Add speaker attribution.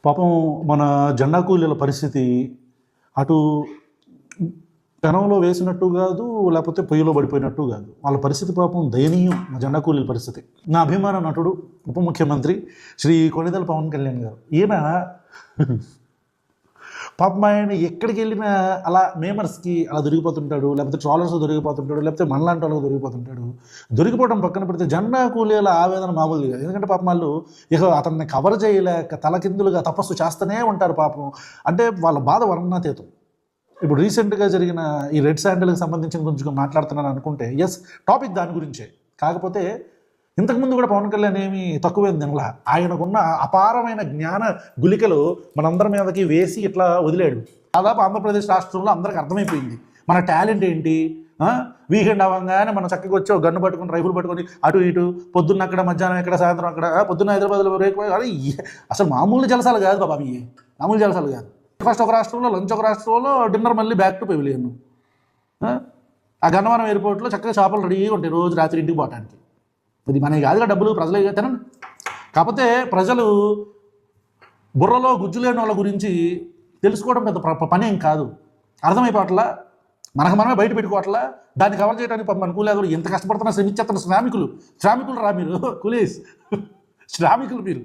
Speaker 1: పాపం మన జెండా కూలీల పరిస్థితి అటు పెనంలో వేసినట్టు కాదు, లేకపోతే పొయ్యిలో పడిపోయినట్టు కాదు. వాళ్ళ పరిస్థితి పాపం దయనీయం. మా జెండా కూలీల పరిస్థితి. నా అభిమాన నటుడు ఉప ముఖ్యమంత్రి శ్రీ కొణిదెల పవన్ కళ్యాణ్ గారు, ఈయన పాపం ఆయన ఎక్కడికి వెళ్ళినా అలా మేమర్స్కి అలా దొరికిపోతుంటాడు, లేకపోతే ట్రాలర్స్ దొరికిపోతుంటాడు, లేకపోతే మనలాంటి వాళ్ళకి దొరికిపోతుంటాడు. దొరికిపోవడం పక్కన పెడితే జెండా కూలీల ఆవేదన మామూలుగా కాదు. ఎందుకంటే పాపం వాళ్ళు ఇక అతన్ని కవర్ చేయలేక తలకిందులుగా తపస్సు చేస్తూనే ఉంటారు పాపం. అంటే వాళ్ళ బాధ వర్ణనాతీతం. ఇప్పుడు రీసెంట్గా జరిగిన ఈ రెడ్ శాండిల్కి సంబంధించిన కొంచెం మాట్లాడుతున్నాను అనుకుంటే, ఎస్, టాపిక్ దాని గురించే. కాకపోతే ఇంతకుముందు కూడా పవన్ కళ్యాణ్ ఏమి తక్కువేం తినలా. ఆయనకున్న అపారమైన జ్ఞాన గులికలు మనందరి మీదకి వేసి ఇట్లా వదిలాడు. దాదాపు ఆంధ్రప్రదేశ్ రాష్ట్రంలో అందరికి అర్థమైపోయింది మన టాలెంట్ ఏంటి. వీకెండ్ అవ్వగానే మనం చక్కగా వచ్చి గన్ను పట్టుకొని, రైఫుల్ పట్టుకొని అటు ఇటు, పొద్దున్న అక్కడ, మధ్యాహ్నం అక్కడ, సాయంత్రం అక్కడ, పొద్దున్న హైదరాబాద్లో అది అసలు మామూలు జలసాలు కాదు బాబా. అవి మామూలు జలసాలు కాదు. ఫస్ట్ ఒక రాష్ట్రంలో, లంచ్ ఒక రాష్ట్రంలో, డిన్నర్ మళ్ళీ బ్యాక్ టు పెవిలియన్. ఆ గన్నవరం ఎయిర్పోర్ట్లో చక్కగా చేపలు రెడీగా ఉంటాయి రోజు రాత్రి ఇంటికి పోవటానికి. ఇది మనకి కాదుగా డబ్బులు, ప్రజలే తినండి. కాకపోతే ప్రజలు బుర్రలో గుజ్జు లేని వాళ్ళ గురించి తెలుసుకోవడం పెద్ద పని ఏం కాదు. అర్థమైపోవట్లా, మనకు మనమే బయట పెట్టుకోవట్లా. దాన్ని కవర్ చేయడానికి మన కూలీలు ఎంత కష్టపడుతున్నా శ్రమించేస్తున్న శ్రామికులు రా మీరు, కూలీస్ శ్రామికులు మీరు.